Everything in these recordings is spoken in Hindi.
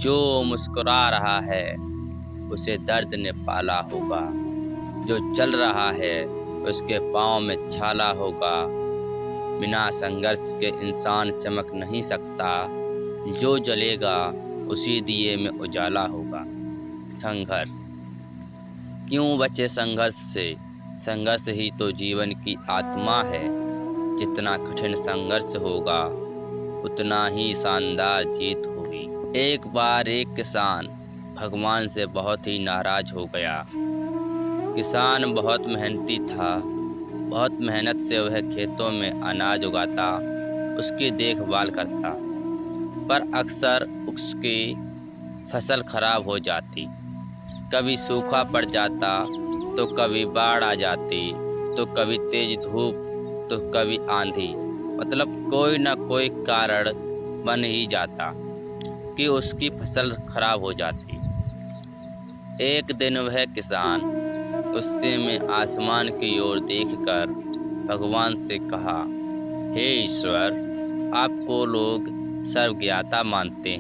जो मुस्कुरा रहा है उसे दर्द ने पाला होगा। जो चल रहा है उसके पाँव में छाला होगा। बिना संघर्ष के इंसान चमक नहीं सकता। जो जलेगा उसी दिए में उजाला होगा। संघर्ष क्यों बचे संघर्ष से? संघर्ष ही तो जीवन की आत्मा है। जितना कठिन संघर्ष होगा उतना ही शानदार जीत होगी। एक बार एक किसान भगवान से बहुत ही नाराज हो गया। किसान बहुत मेहनती था। बहुत मेहनत से वह खेतों में अनाज उगाता, उसकी देखभाल करता, पर अक्सर उसकी फसल खराब हो जाती। कभी सूखा पड़ जाता तो कभी बाढ़ आ जाती, तो कभी तेज धूप तो कभी आंधी। मतलब कोई न कोई कारण बन ही जाता कि उसकी फसल खराब हो जाती। एक दिन वह किसान गुस्से में आसमान की ओर देखकर भगवान से कहा, हे ईश्वर, आपको लोग सर्वज्ञाता मानते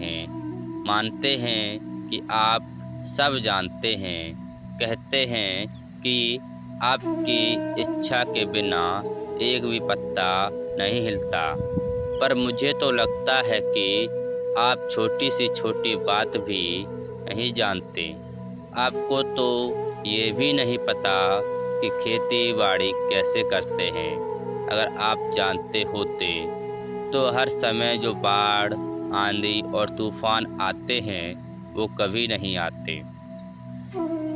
हैं कि आप सब जानते हैं। कहते हैं कि आपकी इच्छा के बिना एक भी पत्ता नहीं हिलता। पर मुझे तो लगता है कि आप छोटी सी छोटी बात भी नहीं जानते। आपको तो ये भी नहीं पता कि खेती बाड़ी कैसे करते हैं। अगर आप जानते होते तो हर समय जो बाढ़, आंधी और तूफान आते हैं वो कभी नहीं आते।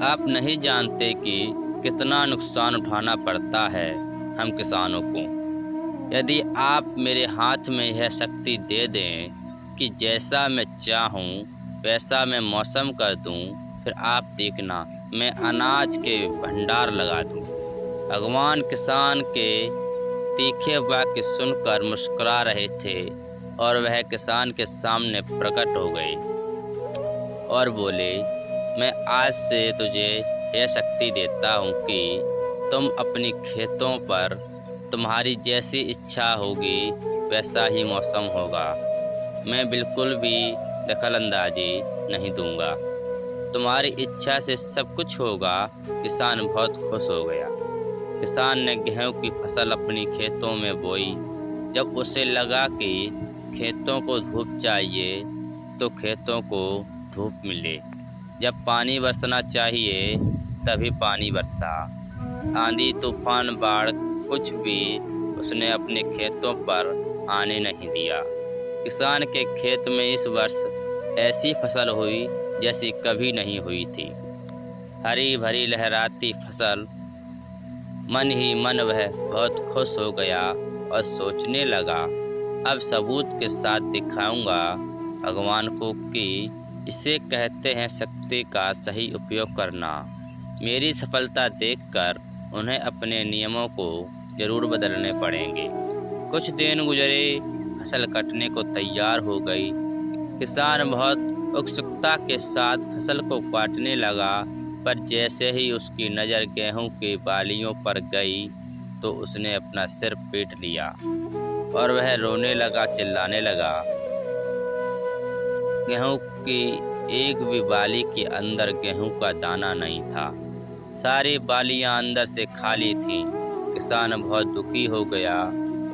आप नहीं जानते कि कितना नुकसान उठाना पड़ता है हम किसानों को। यदि आप मेरे हाथ में यह शक्ति दे दें कि जैसा मैं चाहूँ वैसा मैं मौसम कर दूँ, फिर आप देखना मैं अनाज के भंडार लगा दूँ। भगवान किसान के तीखे वाक्य सुनकर मुस्कुरा रहे थे और वह किसान के सामने प्रकट हो गए और बोले, मैं आज से तुझे यह शक्ति देता हूँ कि तुम अपनी खेतों पर तुम्हारी जैसी इच्छा होगी वैसा ही मौसम होगा। मैं बिल्कुल भी दखलंदाजी नहीं दूंगा। तुम्हारी इच्छा से सब कुछ होगा। किसान बहुत खुश हो गया। किसान ने गेहूं की फसल अपनी खेतों में बोई। जब उसे लगा कि खेतों को धूप चाहिए तो खेतों को धूप मिले। जब पानी बरसना चाहिए तभी पानी बरसा। आंधी, तूफान, बाढ़ कुछ भी उसने अपने खेतों पर आने नहीं दिया। किसान के खेत में इस वर्ष ऐसी फसल हुई जैसी कभी नहीं हुई थी। हरी भरी लहराती फसल। मन ही मन वह बहुत खुश हो गया और सोचने लगा, अब सबूत के साथ दिखाऊंगा भगवान को कि इसे कहते हैं शक्ति का सही उपयोग करना। मेरी सफलता देखकर उन्हें अपने नियमों को जरूर बदलने पड़ेंगे। कुछ दिन गुजरे, फसल कटने को तैयार हो गई। किसान बहुत उत्सुकता के साथ फसल को काटने लगा, पर जैसे ही उसकी नज़र गेहूं की बालियों पर गई तो उसने अपना सिर पीट लिया और वह रोने लगा, चिल्लाने लगा। गेहूं की एक भी बाली के अंदर गेहूं का दाना नहीं था। सारी बालियां अंदर से खाली थीं। किसान बहुत दुखी हो गया।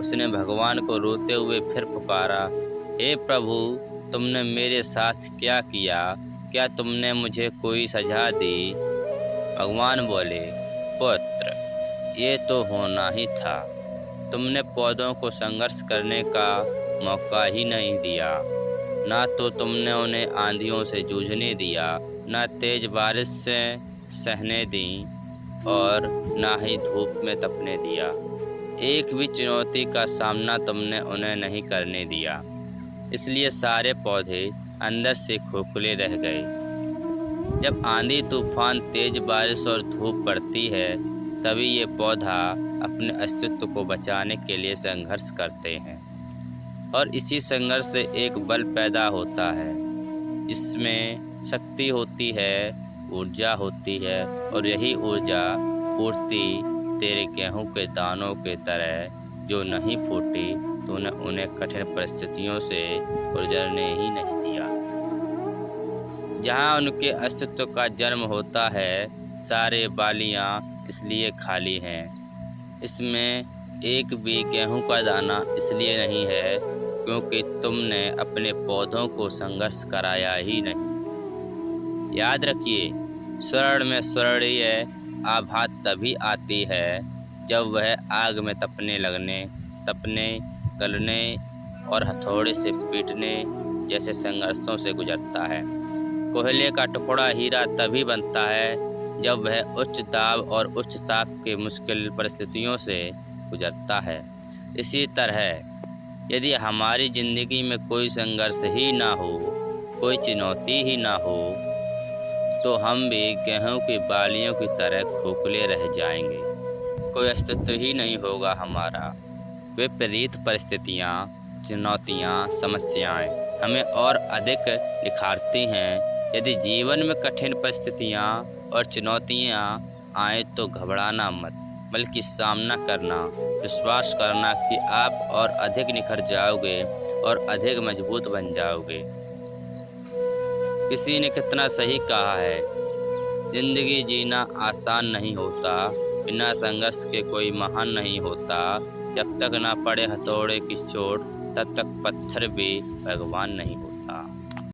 उसने भगवान को रोते हुए फिर पुकारा, हे प्रभु, तुमने मेरे साथ क्या किया? क्या तुमने मुझे कोई सजा दी? भगवान बोले, पुत्र, ये तो होना ही था। तुमने पौधों को संघर्ष करने का मौका ही नहीं दिया। ना तो तुमने उन्हें आंधियों से जूझने दिया, ना तेज बारिश से सहने दी और ना ही धूप में तपने दिया। एक भी चुनौती का सामना तुमने उन्हें नहीं करने दिया। इसलिए सारे पौधे अंदर से खोखले रह गए। जब आंधी, तूफान, तेज बारिश और धूप पड़ती है तभी ये पौधा अपने अस्तित्व को बचाने के लिए संघर्ष करते हैं। और इसी संघर्ष से एक बल पैदा होता है जिसमें शक्ति होती है, ऊर्जा होती है, और यही ऊर्जा पूर्ति तेरे गेहूं के दानों के तरह जो नहीं फूटी तूने उन्हें कठिन परिस्थितियों से गुजरने ही नहीं दिया। जहाँ उनके अस्तित्व का जन्म होता है, सारे बालियाँ इसलिए खाली हैं। इसमें एक भी गेहूं का दाना इसलिए नहीं है क्योंकि तुमने अपने पौधों को संघर्ष कराया ही नहीं। याद रखिए, स्वर्ण में स्वर्णीय आभा तभी आती है जब वह आग में तपने, गलने और हथौड़े से पीटने जैसे संघर्षों से गुजरता है। कोयले का टुकड़ा हीरा तभी बनता है जब वह उच्च दाब और उच्च ताप के मुश्किल परिस्थितियों से गुजरता है। इसी तरह यदि हमारी जिंदगी में कोई संघर्ष ही ना हो, कोई चुनौती ही ना हो, तो हम भी गेहूं की बालियों की तरह खोखले रह जाएंगे। कोई अस्तित्व ही नहीं होगा हमारा। विपरीत परिस्थितियाँ, चुनौतियाँ, समस्याएं हमें और अधिक निखारती हैं। यदि जीवन में कठिन परिस्थितियाँ और चुनौतियाँ आए तो घबराना मत, बल्कि सामना करना, विश्वास करना कि आप और अधिक निखर जाओगे और अधिक मजबूत बन जाओगे। किसी ने कितना सही कहा है, जिंदगी जीना आसान नहीं होता, बिना संघर्ष के कोई महान नहीं होता। जब तक ना पड़े हथौड़े की चोट, तब तक पत्थर भी भगवान नहीं होता।